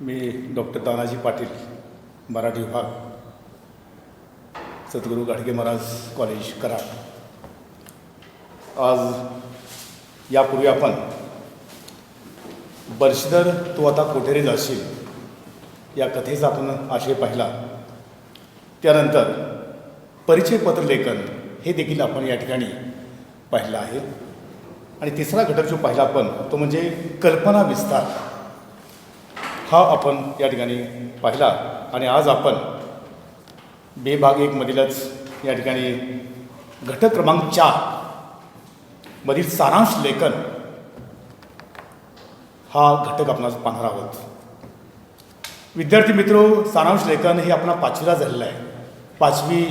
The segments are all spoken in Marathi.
मी डॉक्टर तानाजी पाटील, मराठी विभाग, सद्गुरू गाडगे महाराज कॉलेज कराड. आज यापूर्वी आपण बर्षीधर तू आता कोठेरी जाशील या कथेचा आपण आशय पाहिला. त्यानंतर परिचयपत्र लेखन हे देखील आपण या ठिकाणी पाहिलं आहे. आणि तिसरा घटक जो पाहिला आपण तो म्हणजे कल्पना विस्तार हा आपण या ठिकाणी पाहिला. आणि आज आपण भाग 1 मधीलच या ठिकाणी घटक क्रमांक 4 मधील सारांश लेखन हा घटक आपण आज पाहणार आहोत. विद्यार्थी मित्रो, सारांश लेखन हे आपण 5वीला झालेलं आहे. 5वी,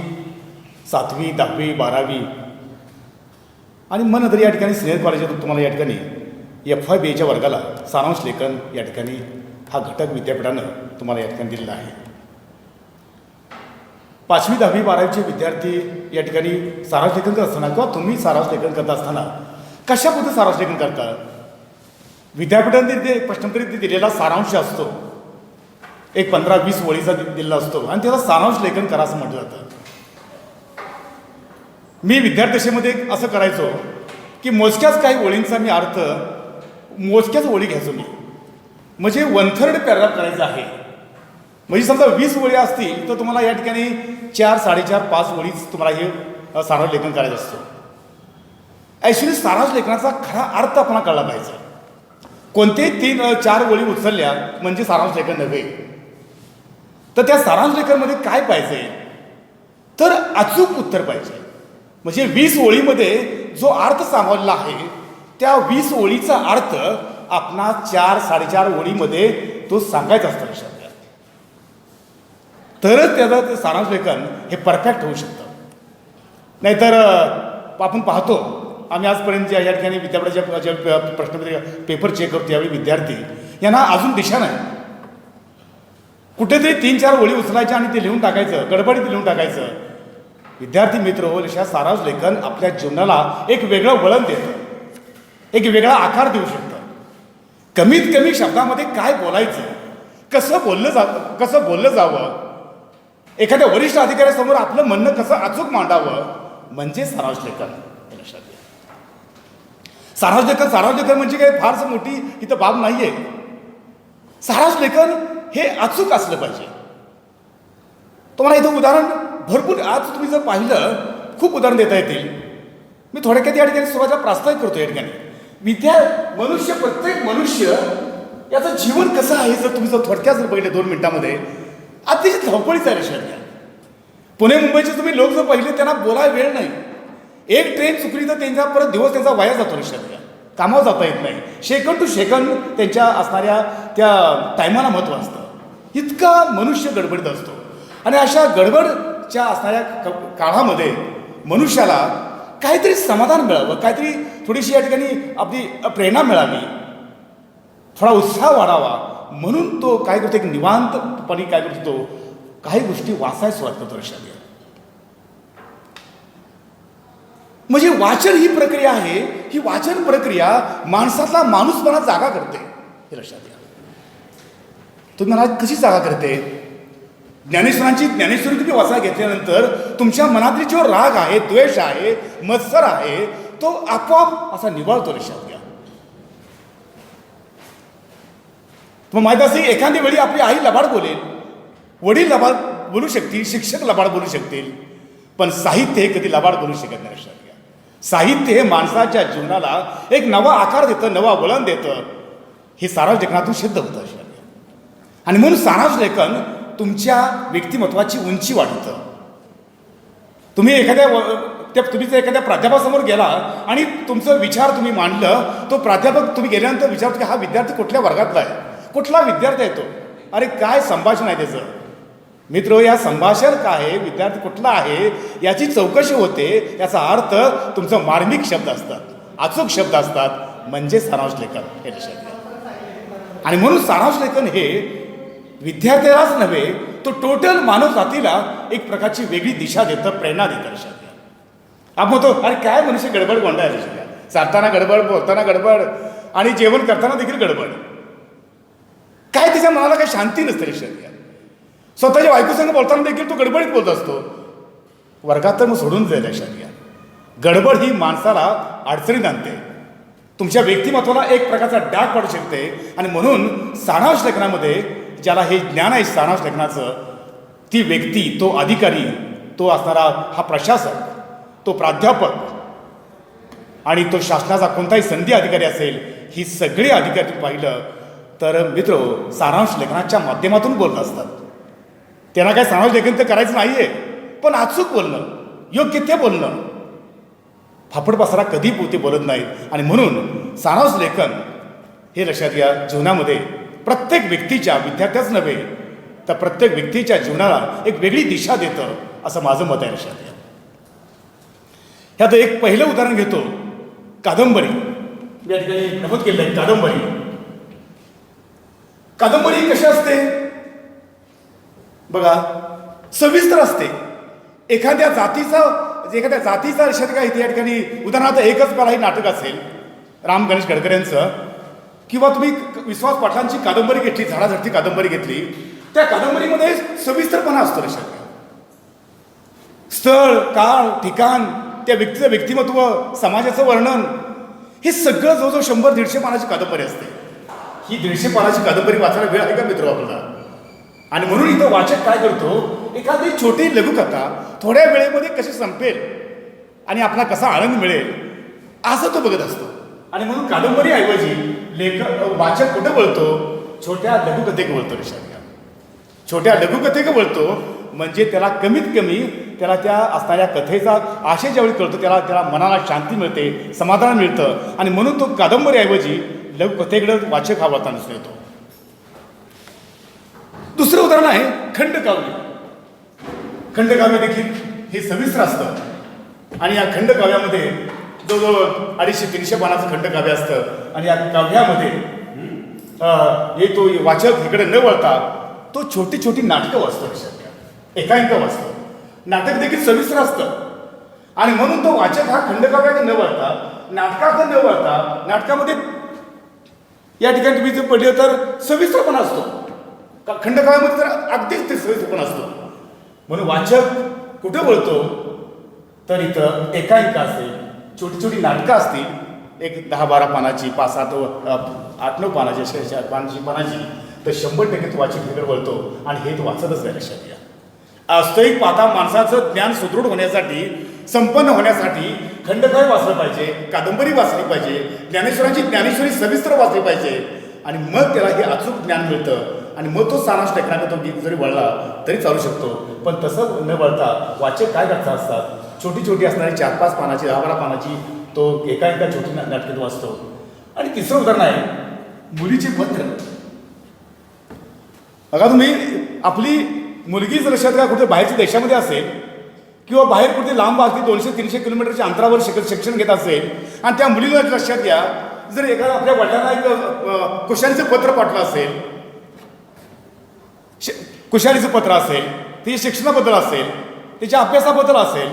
7वी, 10वी, 12वी आणि मग नंतर या ठिकाणी सिनियर कॉलेजातून तुम्हाला या ठिकाणी FYBAच्या वर्गाला सारांश लेखन या ठिकाणी हा घटक विद्यापीठानं तुम्हाला या ठिकाणी दिलेला आहे. 5वी, 10वी, 12वीचे विद्यार्थी या ठिकाणी सारांश लेखन करत असताना किंवा तुम्ही सारांश लेखन करत असताना कशा पद्धतीने सारांश लेखन करता? विद्यापीठाने ते प्रश्नोत्तरी दिलेला सारांश असतो, एक 15-20 ओळीचा दिलेला असतो आणि त्याला सारांश लेखन करा असं म्हटलं जातं. मी विद्यार्थ्यामध्ये असं करायचो की मोजक्याच काही ओळींचा मी अर्थ मोजक्याच ओळी घ्यायचो. मी म्हणजे 1/3 पॅराग्राफ करायचा आहे. म्हणजे समजा 20 ओळी असतील तर तुम्हाला या ठिकाणी 4, 4.5, 5 ओळीच तुम्हाला हे सारांश लेखन करायचं असतो. ॲक्च्युली सारांश लेखनाचा खरा अर्थ आपल्याला कळला पाहिजे. कोणतेही 3-4 ओळी उचलल्या म्हणजे सारांश लेखन नव्हे. तर त्या सारांश लेखनमध्ये काय पाहिजे तर अचूक उत्तर पाहिजे. म्हणजे 20 ओळीमध्ये जो अर्थ सामावलेला आहे त्या 20 ओळीचा अर्थ आपणा 4-4.5 ओळीमध्ये तो सांगायचा असतो लक्षात घ्या. तरच त्याचं सारांश लेखन हे परफेक्ट होऊ शकतं. नाहीतर आपण पाहतो, आम्ही आजपर्यंत या ठिकाणी विद्यापीठाच्या प्रश्नपत्रिका पेपर चेक करतो यावेळी विद्यार्थी यांना अजून दिशा नाही. कुठेतरी 3-4 ओळी उचलायच्या आणि ते लिहून टाकायचं, गडबडीत लिहून टाकायचं. विद्यार्थी मित्र अशा सारांश लेखन आपल्या जीवनाला एक वेगळं वळण देतं, एक वेगळा आकार देऊ शकतं. कमीत कमी शब्दामध्ये काय बोलायचं, कसं बोललं जावं, एखाद्या वरिष्ठ अधिकाऱ्यासमोर आपलं म्हणणं कसं अचूक मांडावं म्हणजे सारांश लेखन. लक्षात घ्या, सारांश लेखन म्हणजे काही फारच मोठी इथं बाब नाही आहे. सारांश लेखन हे अचूक असलं पाहिजे. तुम्हाला इथं उदाहरण भरपूर आज तुम्ही जर पाहिलं खूप उदाहरण देता येतील. मी थोडक्यात या ठिकाणी सुरुवातीला प्रास्ताविक करतो. या ठिकाणी प्रत्येक मनुष्य याचं जीवन कसं आहे जर तुम्ही जर थोडक्यात जर बघितलं 2 मिनिटामध्ये अतिशय धावपळीचा आहे लक्षात घ्या. पुणे मुंबईचे तुम्ही लोक जर पाहिले त्यांना बोलायला वेळ नाही. एक ट्रेन चुकली तर त्यांचा परत दिवस त्यांचा वाया जातो लक्षात घ्या. कामावर जाता येत नाही. सेकंड टू सेकंड त्यांच्या असणाऱ्या त्या टायमाला महत्त्व असतं. इतका मनुष्य गडबडीत असतो. आणि अशा गडबडच्या असणाऱ्या काळामध्ये मनुष्याला काहीतरी समाधान मिळावं, काहीतरी थोडीशी या ठिकाणी आपली प्रेरणा मिळावी, थोडा उत्साह वाढावा म्हणून तो काय करतो, एक निवांतपणे काय करतो, काही गोष्टी वाचायला सुरुवात करतो लक्षात घ्या. म्हणजे वाचन ही प्रक्रिया आहे. ही वाचन प्रक्रिया माणसातला माणूसपणा जागा करते हे लक्षात घ्या. तुम्ही मला कशी जागा करते? ज्ञानेश्वरी तुम्ही वाचायला घेतल्यानंतर तुमच्या मनातली जो राग आहे, द्वेष आहे, मत्सर आहे तो आपोआप असा निवळतो लक्षात घ्या. तुम्हाला माहीत असेल एखादी वेळी आपली आई लबाड बोलेल, वडील लबाड बोलू शकतील, शिक्षक लबाड बोलू शकतील, पण साहित्य हे कधी लबाड बोलू शकत नाही लक्षात घ्या. साहित्य हे माणसाच्या जीवनाला एक नवा आकार देतं, नवा वळण देतं. हे सारांश लेखनातून सिद्ध होतं लक्षात घ्या. आणि म्हणून सारांश लेखन तुमच्या व्यक्तिमत्वाची उंची वाढवतं. तुम्ही जर एखाद्या प्राध्यापकासमोर गेला आणि तुमचं विचार तुम्ही मांडलं, तो प्राध्यापक तुम्ही गेल्यानंतर विचारतो की हा विद्यार्थी कुठल्या वर्गातला आहे, कुठला विद्यार्थी आहे तो, अरे काय संभाषण आहे त्याचं. मित्र, या संभाषण काय आहे, विद्यार्थी कुठला आहे याची चौकशी होते. याचा अर्थ तुमचं मार्मिक शब्द असतात, अचूक शब्द असतात म्हणजे सारांश लेखन हे लक्षात घ्या. आणि म्हणून सारांश लेखन हे विद्यार्थ्यालाच नव्हे तो टोटल मानव जातीला एक प्रकारची वेगळी दिशा देतं, प्रेरणा देतं लक्षात घ्या. आपण म्हणतो अरे काय मनुष्य गडबड गोंडा आहे लक्षात घ्या. चालताना गडबड, बोलताना गडबड आणि जेवण करताना देखील गडबड. काय त्याच्या मनाला काही शांती नसते लक्षात घ्या. स्वतःच्या बायकोसंग बोलताना देखील तो गडबडीत बोलत असतो. वर्गात तर मग सोडून जाईल लक्षात घ्या. गडबड ही माणसाला अडचणीत आणते, तुमच्या व्यक्तिमत्वाला एक प्रकारचा डाग पडू शकते. आणि म्हणून सारांश लेखनामध्ये ज्याला हे ज्ञान आहे सारांश लेखनाचं, ती व्यक्ती, तो अधिकारी, तो असणारा हा प्रशासक, तो प्राध्यापक आणि तो शासनाचा कोणताही संधी अधिकारी असेल, ही सगळी अधिकारी तुम्ही पाहिलं तर मित्र सारांश लेखनाच्या माध्यमातून बोलत असतात. त्यांना काय सारांश लेखन तर करायचं नाही आहे, पण अचूक बोलणं, योग्य ते बोलणं, फापड पसारा कधी ते बोलत नाहीत. आणि म्हणून सारांश लेखन हे लक्षात घ्या, जीवनामध्ये प्रत्येक व्यक्तीच्या, विद्यार्थ्याच नव्हे तर प्रत्येक व्यक्तीच्या जीवनाला एक वेगळी दिशा देतं, असं माझं मत आहे लक्षात घ्या. ह्यात एक पहिलं उदाहरण घेतो, कादंबरी. मी या ठिकाणी नमूद केलं आहे कादंबरी. कादंबरी कशी असते बघा, सविस्तर असते. एखाद्या जातीचा लक्षात घ्या, इथे या ठिकाणी उदाहरणार्थ एकच मला हे नाटक असेल राम गणेश गडकरी यांचं, किंवा तुम्ही विश्वास पाटलांची कादंबरी घेतली, झाडाझडती कादंबरी घेतली, त्या कादंबरीमध्ये सविस्तरपणा असतो लक्षात घ्या. स्थळ, काळ, ठिकाण, त्या व्यक्तीचं व्यक्तिमत्व, समाजाचं वर्णन, हे सगळं जवळजवळ 100-150 पानाची कादंबरी असते. ही 150 पानाची कादंबरी वाचायला वेळ आहे का मित्र आपल्याला? आणि म्हणून इथं वाचक काय करतो, एखादी छोटी लघुकथा थोड्या वेळेमध्ये कशी संपेल आणि आपला कसा आनंद मिळेल असं तो बघत असतो. आणि म्हणून कादंबरीऐवजी वाचक कुठं वळतो, छोट्या लघुकथेक वळतो लक्षात घ्या. छोट्या लघुकथेक वळतो म्हणजे त्याला कमीत कमी त्याला त्या असणाऱ्या कथेचा आशय ज्यावेळी कळतो, त्याला मनाला शांती मिळते, समाधान मिळतं. आणि म्हणून तो कादंबरीऐवजी लघुकथेकडं वाचक हा वळताना दिसून येतो. दुसरं उदाहरण आहे खंडकाव्य. खंडकाव्य देखील हे सविस्तर असतं. आणि या खंडकाव्यामध्ये जवळजवळ 250-300 पानाचं खंडकाव्य असतं. आणि या काव्यामध्ये हे तो वाचक इकडे न वळता तो छोटी छोटी नाटकं वाचतो लक्षात घ्या, एकांक वाचतो. नाटक देखील सविस्तर असतं. आणि म्हणून तो वाचक हा खंडकाव्याकडे न वळता, नाटकाकडे न वळता, नाटकामध्ये या ठिकाणी तुम्ही जर पडलं तर सविस्तरपणा असतो. खंडकाव्यामध्ये तर अगदीच ते सविस्तरपणा असतो. म्हणून वाचक कुठं वळतो तर इथं एकांक असेल, छोटी छोटी नाटकं असतील, एक 10-12 पानाची, 5-7-8-9 पानाची, 6-4 तर 100% तो वाचक तिकडे वळतो. आणि हे तो वाचतच नाही लक्षात घ्या. वास्तविक पाहता माणसाचं ज्ञान सुदृढ होण्यासाठी, संपन्न होण्यासाठी खंडकाव्य वाचलं पाहिजे, कादंबरी वाचली पाहिजे, ज्ञानेश्वरांची ज्ञानेश्वरी सविस्तर वाचली पाहिजे. आणि मग त्याला हे अचूक ज्ञान मिळतं. आणि मग तो सारांश लेखनाकडे तो गीत जरी वळला तरी चालू शकतो. पण तसं न वळता वाचक काय करता असतात, छोटी छोटी असणारी 4-5 पानाची, 10-12 पानाची तो एका छोटी नाटकात वाचतो. आणि तिसरं उदाहरण आहे मुलीचे पत्र. बघा तुम्ही, आपली मुलगी जर लक्षात घ्या कुठे बाहेरच्या देशामध्ये असेल किंवा बाहेर कुठे लांब असते, 200-300 किलोमीटरच्या अंतरावर शिक्षण घेत असेल, आणि त्या मुलीला लक्षात घ्या जर एखादा आपल्या वडिलांना एक कुशालीचं पत्र पाठवलं असेल, कुशालीचं पत्र असेल, तिच्या शिक्षणाबद्दल असेल, तिच्या अभ्यासाबद्दल असेल,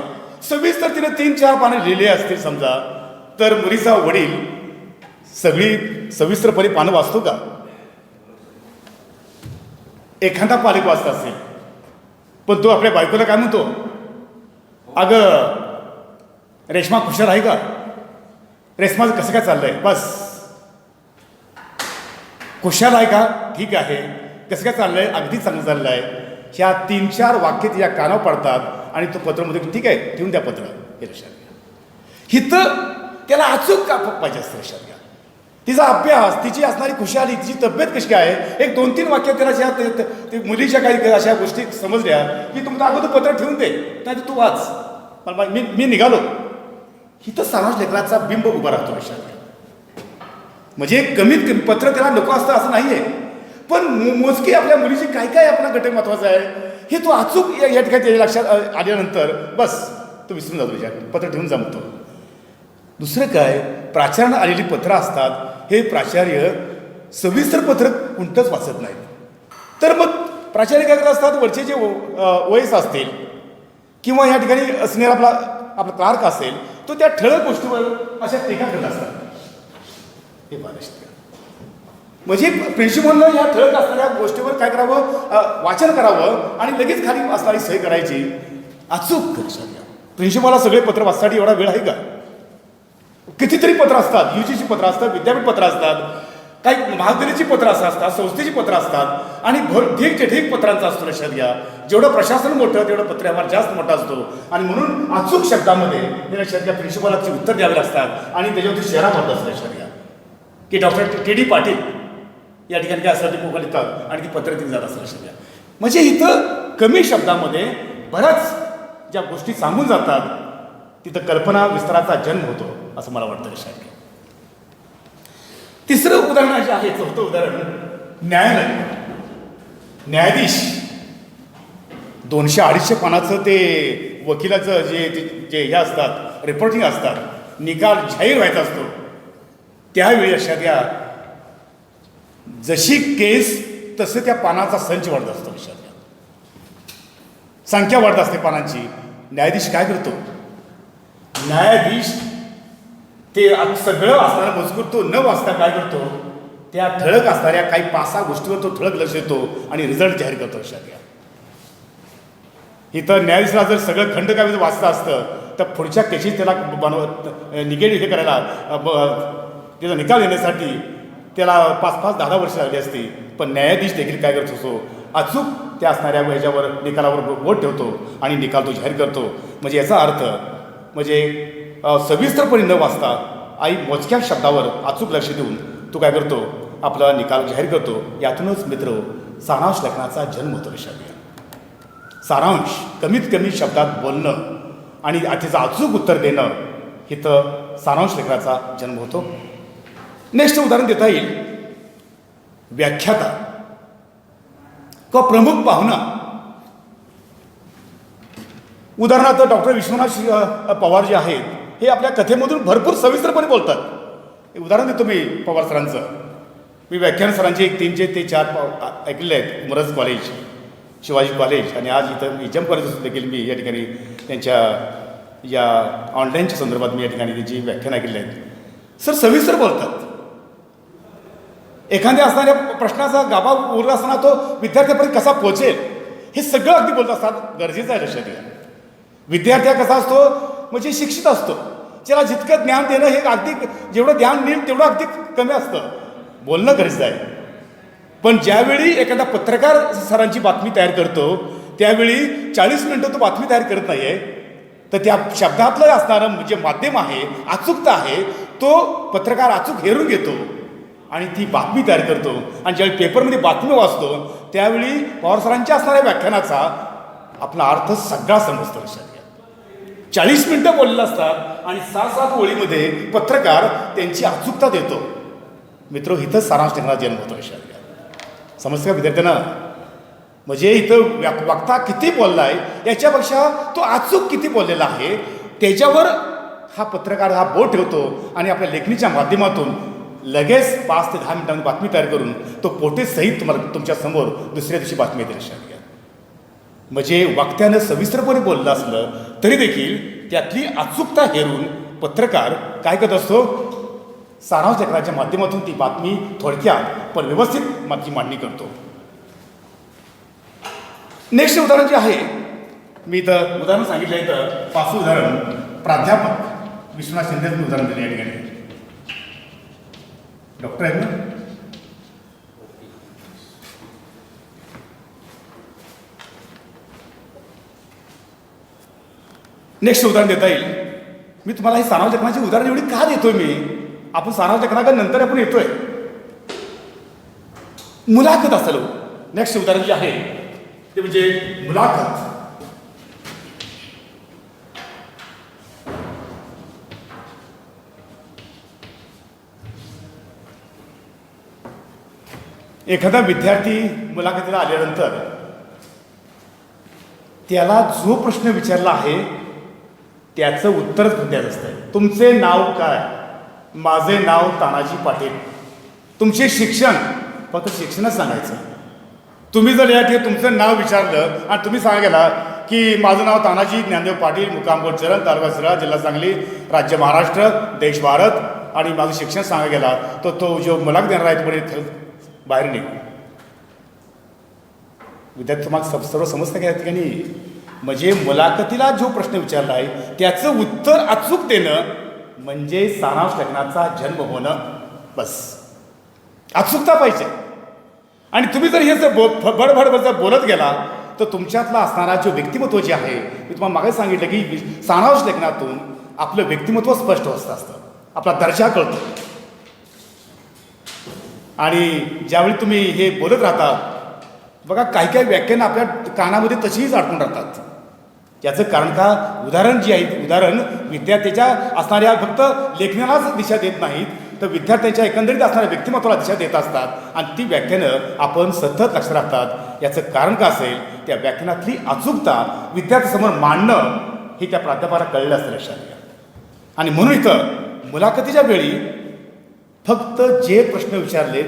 सविस्तर तिने 3-4 पाने लिहिले असतील समजा, तर मुलीचा वडील सगळी सविस्तरपणे पानं वाचतो का? एखादा पालक वाचत असेल, पण तो आपल्या बायकोला काय म्हणतो, अगं रेश्मा खुशाल आहे का? रेश्माचं कसं काय चाललंय? बस खुशाल आहे का? ठीक आहे. कसं काय चाललंय? अगदी चांगलं चाललं आहे. ह्या 3-4 वाक्य तिच्या कानावर पडतात आणि तो पत्रामध्ये ठीक आहे ठेवून द्या पत्र, हे लक्षात घ्या. हिथं त्याला अचूक का पाहिजे असतं लक्षात घ्या. तिचा अभ्यास, तिची असणारी खुशाली, तिची तब्येत कशी आहे, एक 2-3 वाक्य त्याला ज्या मुलीच्या काही अशा गोष्टी समजल्या की तुमचं अगोदर पत्र ठेवून दे, नाही तर तू वाच, मला मी निघालो. हिथं सारांश लेखनाचा बिंब उभा राहतो लक्षात घ्या. म्हणजे कमीत कमी पत्र त्याला नको असतं असं नाही आहे, पण मोजकी आपल्या मुलीची काय काय आपला घटक महत्वाचा आहे हे तो अचूक या ठिकाणी त्याच्या लक्षात आल्यानंतर बस तो विसरून जातो, त्याच्या पत्र ठेवून जमतो. दुसरं काय, प्राचार्यानं आलेली पत्रं असतात, हे प्राचार्य सविस्तर पत्र कोणतंच वाचत नाहीत. तर मग प्राचार्य काय करत असतात, वरचे जे वयस असतील किंवा या ठिकाणी असणारा आपला क्लार्क असेल, तो त्या ठळक गोष्टीवर अशा टीका करत असतात. हे पाहिजे म्हणजे प्रिन्सिपलनं या ठळक असणाऱ्या गोष्टीवर काय करावं, वाचन करावं आणि लगेच खाली असणारी सही करायची. अचूक लक्षात घ्या. प्रिन्सिपलला सगळे पत्र वाचण्यासाठी एवढा वेळ आहे का? कितीतरी पत्र असतात, UGची पत्र असतात, विद्यापीठ पत्र असतात, काही महाविद्यालयाची पत्र असतात, संस्थेची पत्र असतात आणि ढीकचे ढीक पत्रांचा असतो. लक्षात घ्या. जेवढं प्रशासन मोठं तेवढं पत्रव्यवहार जास्त मोठा असतो आणि म्हणून अचूक शब्दामध्ये हे लक्षात घ्या प्रिन्सिपलाची उत्तर द्यावे लागतात आणि त्याच्यावरती शहरा मारत असतं. लक्षात घ्या की डॉक्टर TD पाटील या ठिकाणी काय असतात ते पोकळ लिहितात आणि ती पत्र ती जात असतं. लक्षात घ्या. म्हणजे इथं कमी शब्दामध्ये बऱ्याच ज्या गोष्टी सांगून जातात तिथं कल्पना विस्ताराचा जन्म होतो असं मला वाटतं. लक्षात घ्या. तिसरं उदाहरण जे आहे, चौथं उदाहरण, न्यायालय. न्यायाधीश 200-250 पानाचं ते वकिलाचं जे हे असतात, रिपोर्टिंग असतात, निकाल जाहीर व्हायचा असतो त्यावेळी लक्षात घ्या जशी केस तसं त्या पानाचा संच वाढत असतो. लक्षात घ्या. संख्या वाढत असते पानांची. न्यायाधीश काय करतो? न्यायाधीश ते सगळं असणारा मजकूर तो न वाचता काय करतो, त्या ठळक असणाऱ्या काही 5-6 गोष्टीवर तो ठळक लक्ष देतो आणि रिझल्ट जाहीर करतो. लक्षात घ्या. इथं न्यायाधीशला जर सगळं खंडकाव्य वाचतं असतं तर पुढच्या केसेस त्याला निगेटिव्ह हे करायला त्याचा निकाल येण्यासाठी त्याला 5-5, 10 वर्ष लागली असती. पण न्यायाधीश देखील काय करत असतो, अचूक त्या असणाऱ्या ह्याच्यावर निकालावर बोट ठेवतो आणि निकाल तो जाहीर करतो. म्हणजे याचा अर्थ म्हणजे सविस्तरपणे न वाचता आई मोजक्या शब्दावर अचूक लक्ष देऊन तो काय करतो, आपला निकाल जाहीर करतो. यातूनच मित्र सारांश लेखनाचा जन्म होतो. लक्षात घ्या. सारांश कमीत कमी शब्दात बोलणं आणि त्याचं अचूक उत्तर देणं इथं सारांश लेखनाचा जन्म होतो. नेक्स्ट उदाहरण देता येईल, व्याख्याता किंवा प्रमुख पाहुणा. उदाहरणार्थ डॉक्टर विश्वनाथ पवार जे आहेत हे आपल्या कथेमधून भरपूर सविस्तरपणे बोलतात. उदाहरण देतो मी पवार सरांचं. मी व्याख्यान सरांचे 3 ते 4 ऐकले आहेत. उमरज कॉलेज, शिवाजी कॉलेज आणि आज इथं HM कॉलेज देखील मी या ठिकाणी त्यांच्या या ऑनलाईनच्या संदर्भात मी या ठिकाणी त्यांची व्याख्यान ऐकले आहेत. सर सविस्तर बोलतात. एखाद्या असणाऱ्या प्रश्नाचा गाभा उरला असताना तो विद्यार्थ्यापर्यंत कसा पोहोचेल हे सगळं अगदी बोलत असतात. गरजेचं आहे. लक्षात घ्या. विद्यार्थी कसा असतो म्हणजे शिक्षित असतो. त्याला जितकं ज्ञान देणं हे अगदी जेवढं ज्ञान मिळेल तेवढं अगदी कमी असतं. बोलणं गरजेचं आहे. पण ज्यावेळी एखादा पत्रकार सरांची बातमी तयार करतो त्यावेळी 40 मिनटं तो बातमी तयार करत नाही आहे, तर त्या शब्दातलं असणारं जे माध्यम आहे, अचूकता आहे, तो पत्रकार अचूक हेरून घेतो आणि ती बातमी तयार करतो. आणि ज्यावेळी पेपरमध्ये बातमी वाचतो त्यावेळी पवार सरांच्या असणाऱ्या व्याख्यानाचा आपला अर्थ सगळा समजतो. लक्षात घ्या. 40 मिनटं बोललेलं असतात आणि 6-7 ओळीमध्ये पत्रकार त्यांची अचूकता देतो. मित्र इथं सारांश लेखनाचा जन्म होतो. लक्षात घ्या. समजतं का विद्यार्थ्यांना? म्हणजे इथं वक्ता किती बोलला आहे याच्यापेक्षा तो अचूक किती बोललेला आहे त्याच्यावर हा पत्रकार हा बोट ठेवतो आणि आपल्या लेखणीच्या माध्यमातून लगेच 5 ते 10 मिनिटांनी बातमी तयार करून तो पोटे सहित तुम्हाला तुमच्या समोर दुसऱ्या दिवशी बातमी येते. लक्षात घ्या. म्हणजे वक्त्यानं सविस्तरपणे बोललं असलं तरी देखील त्यातली अचूकता हेरून पत्रकार काय करत असतो, सारांश लेखनाच्या माध्यमातून ती बातमी थोडक्यात पण व्यवस्थित माझी मांडणी करतो. नेक्स्ट उदाहरण जे आहे, मी इथं उदाहरण सांगितलं आहे. तर 5 उदाहरण प्राध्यापक विश्वनाथ शिंदेचं उदाहरण दिलं या ठिकाणी. डॉक्टर आहेत ना. नेक्स्ट उदाहरण देता येईल. मी तुम्हाला ही सारांश लेखनाची उदाहरण एवढी का देतोय मी, आपण सारांश लेखनाकडे नंतर आपण येतोय. मुलाखत असेल. नेक्स्ट उदाहरण जे आहे ते म्हणजे मुलाखत. एखादा विद्यार्थी मुलाखतीला आल्यानंतर त्याला जो प्रश्न विचारला आहे त्याचं उत्तरच द्यायचं असतं. तुमचे नाव काय? माझे नाव तानाजी पाटील. तुमचे शिक्षण? फक्त शिक्षणच सांगायचं. तुम्ही जर या ठिकाणी तुमचं नाव विचारलं आणि तुम्ही सांगायला की माझं नाव तानाजी ज्ञानदेव पाटील, मुक्काम बोरचरण, तालुका शिराळा, जिल्हा सांगली, राज्य महाराष्ट्र, देश भारत आणि माझं शिक्षण सांगा गेला तर तो जो मुलाखत देणार आहे तो बाहेर निघू. विद्यार्थी तुम्हाला सर्व समजतं का या ठिकाणी? म्हणजे मुलाखतीला जो प्रश्न विचारला आहे त्याचं उत्तर अचूक देणं म्हणजे सारांश लेखनाचा जन्म होणं. बस अचूकता पाहिजे. आणि तुम्ही जर हे जर भडभड जर बोलत गेला तर तुमच्यातला असणारा जो व्यक्तिमत्व जे आहे, मी तुम्हाला मागे सांगितलं की सारांश लेखनातून आपलं व्यक्तिमत्व स्पष्ट असतं, आपला दर्जा कळतो. आणि ज्यावेळी तुम्ही हे बोलत राहता बघा, काही काही व्याख्यानं आपल्या कानामध्ये तशीच अडकून राहतात. याचं कारण का? उदाहरण जी आहे, उदाहरण विद्यार्थ्याच्या असणाऱ्या फक्त लेखनालाच दिशा देत नाहीत, तर विद्यार्थ्यांच्या एकंदरीत असणाऱ्या व्यक्तिमत्वाला दिशा देत असतात. आणि ती व्याख्यानं आपण सतत लक्षात राहतात. याचं कारण का असेल? त्या व्याख्यानातली अचूकता विद्यार्थ्यासमोर मांडणं हे त्या प्राध्यापकाला कळलं असतं लक्षात घ्या. आणि म्हणून इथं मुलाखतीच्या वेळी फक्त जे प्रश्न विचारले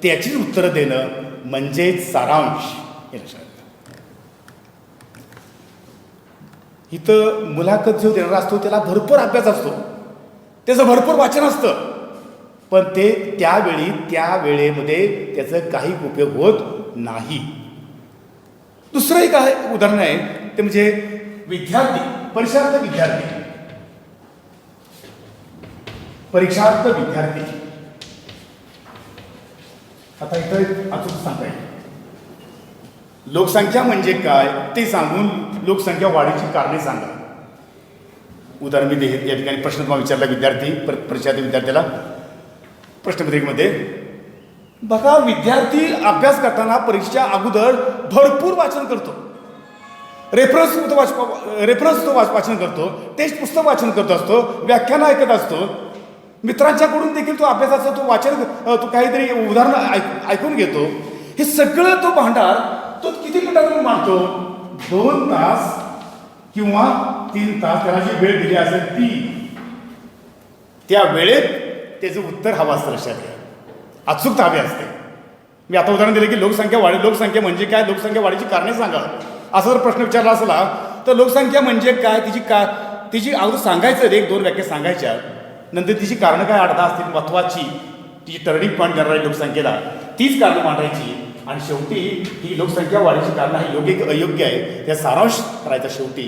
त्याचीच उत्तरं देणं म्हणजेच सारांश हे लक्षात घ्या. इथं मुलाखत जो देणारा असतो त्याला भरपूर अभ्यास असतो, त्याचं भरपूर वाचन असतं, पण ते त्यावेळी त्या वेळेमध्ये त्याचं काही उपयोग होत नाही. दुसरं एक आहे उदाहरण आहे ते म्हणजे विद्यार्थी, परीक्षार्थ विद्यार्थी. परीक्षार्थ विद्यार्थी आता इथं अचूक सांगता येईल. लोकसंख्या म्हणजे काय ते सांगून लोकसंख्या वाढीची कारणे सांगा. उदाहरण मी या ठिकाणी प्रश्न तुम्हाला विचारला विद्यार्थी परीक्षार्थी विद्यार्थ्याला प्रश्नपत्रिकेमध्ये. बघा, विद्यार्थी अभ्यास करताना परीक्षेच्या अगोदर भरपूर वाचन करतो, रेफरन्स वाचन करतो, टेस्ट पुस्तक वाचन करत असतो, व्याख्यानं ऐकत असतो, मित्रांच्याकडून देखील तो अभ्यासाचं तो वाचन तो काहीतरी उदाहरणं ऐकून घेतो. हे सगळं तो भांडार तो किती मिनिटातून मांडतो? 2 तास किंवा 3 तास त्याला जी वेळ दिली असेल ती, त्या वेळेत त्याचं उत्तर हवं असतं लक्षात घ्या. अचूकता हवी असते. मी आता उदाहरण दिलं की लोकसंख्या म्हणजे काय, लोकसंख्या वाढीची कारणे सांगा. असा जर प्रश्न विचारला असला तर लोकसंख्या म्हणजे काय, तिची अगोदर सांगायचं, 1-2 व्याख्या सांगायच्या, नंतर तिची कारणं काय 8-10 असतील महत्त्वाची, तिची टर्निंग पॉईंट करणारी लोकसंख्येला तीच कारणं मांडायची. आणि शेवटी ही लोकसंख्या वाढीची कारणं हे योग्य अयोग्य आहे त्या सारांश करायचा शेवटी.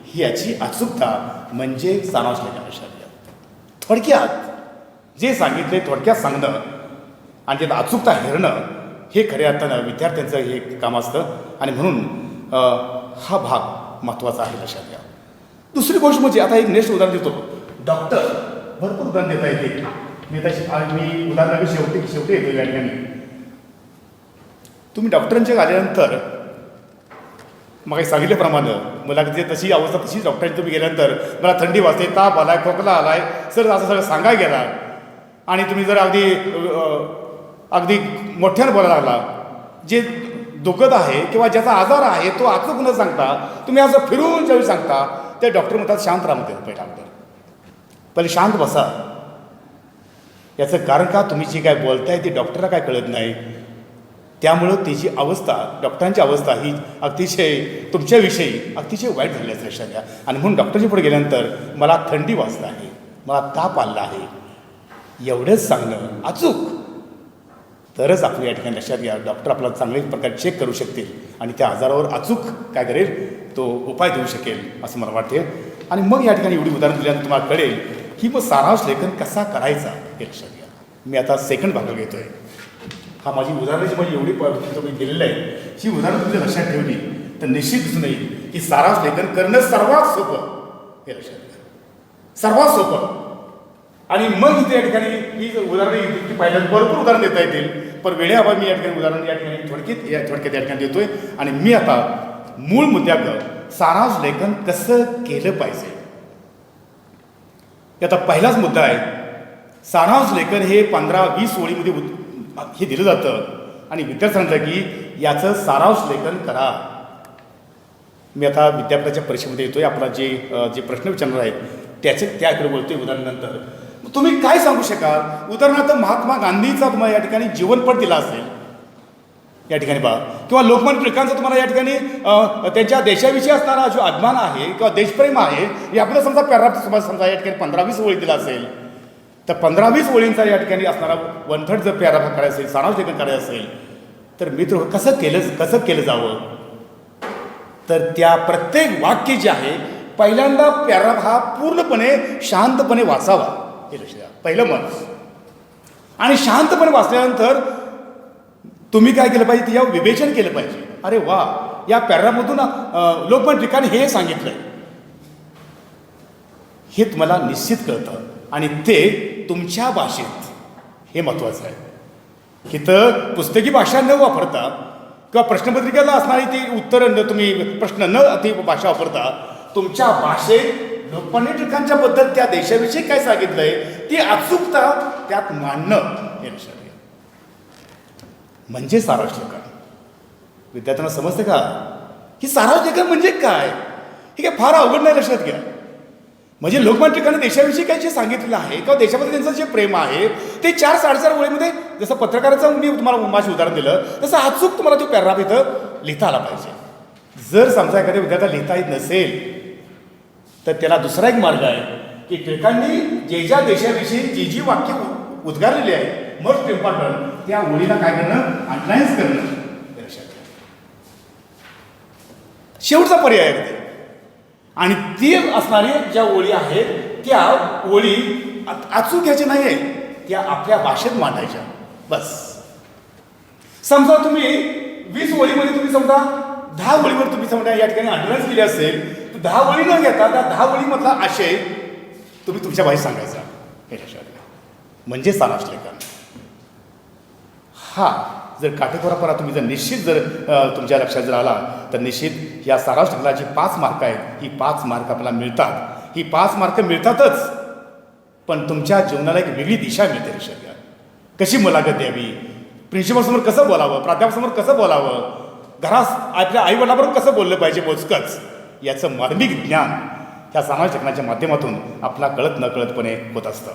ही याची अचूकता म्हणजे सारांश लेखन लक्षात घ्या. थोडक्यात जे सांगितले थोडक्यात सांगणं आणि त्यात अचूकता हेरणं हे खऱ्या अर्थानं विद्यार्थ्यांचं हे काम असतं. आणि म्हणून हा भाग महत्त्वाचा आहे लक्षात घ्या. दुसरी गोष्ट म्हणजे आता एक नेक्स्ट उदाहरण देतो. डॉक्टर, भरपूर उदाहरण देता येते. मी उदाहरण शेवटी येतो या ठिकाणी. तुम्ही डॉक्टरांच्या आल्यानंतर मग सांगितल्याप्रमाणे मुलाखती तशी अवस्था तशीच डॉक्टरांनी तुम्ही गेल्यानंतर मला थंडी वाजते, ताप आलाय, खोकला आलाय, सर असं सगळं सांगायला गेला आणि तुम्ही जर अगदी मोठ्यानं बोलायला लागला, जे दुखत आहे किंवा ज्याचा आजार आहे तो अचूक न सांगता तुम्ही असं फिरून ज्यावेळी सांगता ते डॉक्टर म्हणतात शांत राहा म्हणते. पहिले शांत बसा. याचं कारण का, तुम्ही जी काय बोलताय ती डॉक्टरला काय कळत नाही. त्यामुळं त्याची अवस्था, डॉक्टरांची अवस्था ही अतिशय तुमच्याविषयी अतिशय वाईट झाली असं लक्षात घ्या. आणि म्हणून डॉक्टरच्या पुढे गेल्यानंतर मला थंडी वाजत आहे, मला ताप आला आहे, एवढंच सांगणं अचूक, तरच आपल्या या ठिकाणी लक्षात घ्या डॉक्टर आपल्याला चांगल्या प्रकारे चेक करू शकतील आणि त्या आजारावर अचूक काय करेल तो उपाय देऊ शकेल असं मला वाटते. आणि मग या ठिकाणी एवढी उदाहरण दिल्यानंतर तुम्हाला कळेल की मग सारांश लेखन कसा करायचा हे लक्षात घ्या. मी आता सेकंड भाग घेतो आहे. हा माझी उदाहरणाची माझी एवढी तुम्ही दिलेलं आहे, ही उदाहरणं तुमच्या लक्षात ठेवली तर निश्चित दिसून येईल की सारांश लेखन करणं सर्वात सोपं हे लक्षात घ्या, सर्वात सोपं. आणि मग इथे या ठिकाणी ही उदाहरणं पाहिल्यानंतर भरपूर उदाहरण देता येतील, पण वेळेअभावी मी या ठिकाणी उदाहरण या ठिकाणी थोडक्यात या ठिकाणी देतोय. आणि मी आता मूळ मुद्द्याकडं सारांश लेखन कसं केलं पाहिजे. आता पहिलाच मुद्दा आहे, सारांश लेखन हे 15-20 ओळीमध्ये हे दिलं जातं आणि विद्यार्थ्यांना की याचं सारांश लेखन करा. मी आता विद्यापीठाच्या परीक्षेमध्ये येतोय, आपला जे प्रश्न विचारणार आहेत त्याकडे बोलतोय. उदाहरणानंतर तुम्ही काय सांगू शकाल. उदाहरणार्थ महात्मा गांधीचा तुम्हाला या ठिकाणी जीवनपट दिला असेल या ठिकाणी बा, किंवा लोकमान्य टिळकांचा तुम्हाला या ठिकाणी त्यांच्या देशाविषयी असणारा जो अभिमान आहे किंवा देशप्रेम आहे हे आपल्याला समजा पॅराग्राफ समजा या ठिकाणी 15-20 ओळी दिला असेल, तर 15-20 ओळींचा या ठिकाणी असणारा 1/3 जर पॅराग्राफ करायचा असेल, सारांश लेखन करायचं असेल, तर मित्र कसं केलं जावं? तर त्या प्रत्येक वाक्य जे आहे पहिल्यांदा पॅराग्राफ हा पूर्णपणे शांतपणे वाचावा, हे लक्ष द्या. पहिलं मत. आणि शांतपणे वाचल्यानंतर तुम्ही काय केलं पाहिजे, त्याच्यावर विवेचन केलं पाहिजे. अरे वा, या पॅराग्राफमधून लोकमान्य टिळकांनी हे सांगितलंय, हे तुम्हाला निश्चित कळतं आणि ते तुमच्या भाषेत, हे महत्त्वाचं आहे. इथं पुस्तकी भाषा न वापरता किंवा प्रश्नपत्रिकेला असणारी ती उत्तरं न, तुम्ही प्रश्न न ती भाषा वापरता तुमच्या भाषेत लोकमान्य टिळकांच्या बद्दल त्या देशाविषयी काय सांगितलंय ती अचूकता त्यात मांडणं, हे लक्षात घ्या. म्हणजे सारांश लेखन. विद्यार्थ्यांना समजतं का की सारांश लेखन म्हणजे काय? हे काय फार अवघड नाही, लक्षात घ्या. म्हणजे लोकमान्य टिळकांनी देशाविषयी काय जे सांगितलेलं आहे किंवा देशामध्ये त्यांचं जे प्रेम आहे ते 4-4.5 ओळीमध्ये, जसं पत्रकाराचं मी तुम्हाला माझं उदाहरण दिलं तसं अचूक तुम्हाला तो पॅराग्राफ इथं लिहिता आला पाहिजे. जर समजा एखाद्या विद्यार्थ्याला लिहिता येत नसेल तर त्याला दुसरा एक मार्ग आहे की टिळकांनी जे ज्या देशाविषयी जी वाक्य उद्गारलेली आहे, मोस्ट इम्पॉर्टंट, त्या ओळीला काय करणं, अंडरलाईन्स करणं, शेवटचा पर्याय आहे. आणि ती असणारी ज्या ओळी आहेत त्या ओळी अचूक घ्यायच्या नाही आहे, त्या आपल्या भाषेत मांडायच्या. बस. समजा तुम्ही 20 ओळीमध्ये तुम्ही समजा 10 ओळीवर तुम्ही समजा या ठिकाणी अंडरलाईन्स केली असेल, तर 10 ओळी न घेता त्या 10 ओळीमधला आशय तुम्ही तुमच्या भाषेत सांगायचा, हे लक्षात घ्या. म्हणजे सारांश लेखन. हा जर काटेकोरपणा तुम्ही जर निश्चित जर तुमच्या लक्षात जर आला तर निश्चित या सारांश लेखनाची 5 मार्क आहेत. ही 5 मार्क आपल्याला मिळतात. ही 5 मार्क मिळतातच, पण तुमच्या जीवनाला एक वेगळी दिशा मिळते, लक्षात घ्या. कशी मुलाखत द्यावी, प्रिन्सिपलसमोर कसं बोलावं, प्राध्यापकासमोर कसं बोलावं, घरात आपल्या आईवडिलाबरोबर कसं बोललं पाहिजे मोजकंच, याचं मार्मिक ज्ञान ह्या सारांश लेखनाच्या माध्यमातून आपला कळत नकळतपणे होत असतं.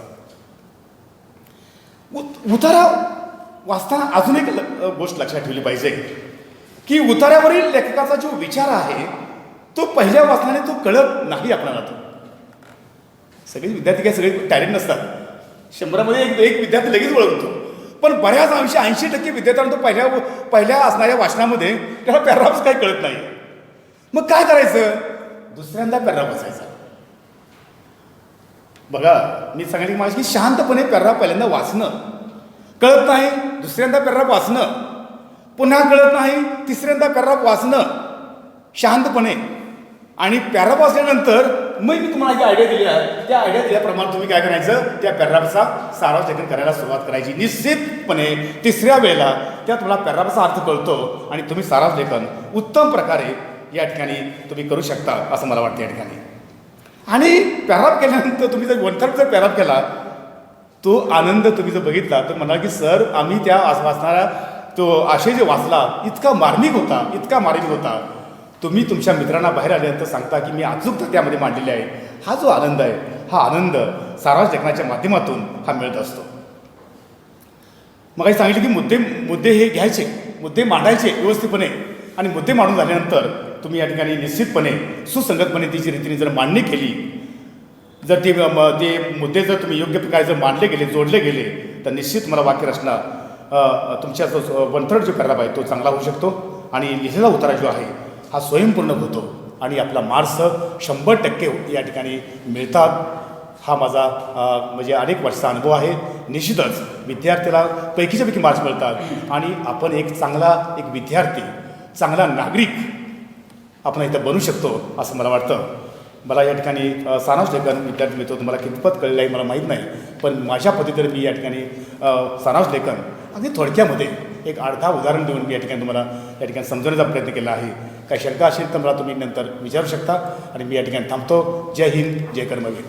उतारा वाचताना अजून एक गोष्ट लक्षात ठेवली पाहिजे की उतार्यावरील लेखकाचा जो विचार आहे तो पहिल्या वाचनाने तो कळत नाही आपल्याला. तो सगळे विद्यार्थी काय सगळे टॅलेंट नसतात. 100मध्ये एक विद्यार्थी लगेच ओळखतो, पण बऱ्याच 80% विद्यार्थ्यांना तो पहिल्या असणाऱ्या वाचनामध्ये त्याला पॅराग्राफ काही कळत नाही. मग काय करायचं, दुसऱ्यांदा पॅराग्राफ वाचायचा. बघा, मी सांगितलं की माझी शांतपणे पॅराग्राफ पहिल्यांदा वाचणं, कळत नाही दुसऱ्यांदा पॅराग्राफ वाचणं, पुन्हा कळत नाही तिसऱ्यांदा पॅराग्राफ वाचणं शांतपणे. आणि पॅराग्राफ वाचल्यानंतर मग मी तुम्हाला जी आयडिया दिली आहे त्या आयडिया दिल्याप्रमाणे तुम्ही काय करायचं, त्या पॅराग्राफचा सारांश लेखन करायला सुरुवात करायची. निश्चितपणे 3ऱ्या वेळेला त्या तुम्हाला पॅराग्राफचा अर्थ कळतो आणि तुम्ही सारांश लेखन उत्तम प्रकारे या ठिकाणी तुम्ही करू शकता असं मला वाटतं या ठिकाणी. आणि पॅराग्राफ केल्यानंतर तुम्ही जर 1/3 जर पॅराग्राफ केला, तो आनंद तुम्ही जर बघितला तर म्हणाल की सर आम्ही त्या वाचणारा तो आशय जे वाचला इतका मार्मिक होता. तुम्ही तुमच्या मित्रांना बाहेर आल्यानंतर सांगता की मी अचूकता त्यामध्ये मांडलेली आहे. हा जो आनंद आहे, हा आनंद सारांश लेखनाच्या माध्यमातून हा मिळत असतो. मग काही सांगितलं की मुद्दे हे घ्यायचे, मुद्दे मांडायचे व्यवस्थितपणे, आणि मुद्दे मांडून झाल्यानंतर तुम्ही या ठिकाणी निश्चितपणे सुसंगतपणे तिची रीतीने जर मांडणी केली, जर ते मुद्दे जर तुम्ही योग्य प्रकारे जर मांडले गेले, जोडले गेले, तर निश्चित मला वाक्यरचना तुमच्या जो 1/3 जो पॅराग्राफ आहे तो चांगला होऊ शकतो आणि लिहिलेला उतारा जो आहे हा स्वयंपूर्ण होतो आणि आपला मार्क्स 100% या ठिकाणी मिळतात. हा माझा म्हणजे अनेक वर्षाचा अनुभव आहे. निश्चितच विद्यार्थ्याला पैकीच्या पैकी मार्क्स मिळतात आणि आपण एक चांगला एक विद्यार्थी, चांगला नागरिक आपण इथं बनू शकतो असं मला वाटतं. मला या ठिकाणी सारांश लेखन विद्यार्थी मिळतो, तुम्हाला कितपत कळलं आहे मला माहीत नाही, पण माझ्या पद्धतीने मी या ठिकाणी सारांश लेखन अगदी थोडक्यामध्ये एक अर्धा उदाहरण देऊन मी या ठिकाणी तुम्हाला या ठिकाणी समजवण्याचा प्रयत्न केला आहे. काही शंका असेल तर मला तुम्ही नंतर विचारू शकता आणि मी या ठिकाणी थांबतो. जय हिंद, जय कर्मवीर.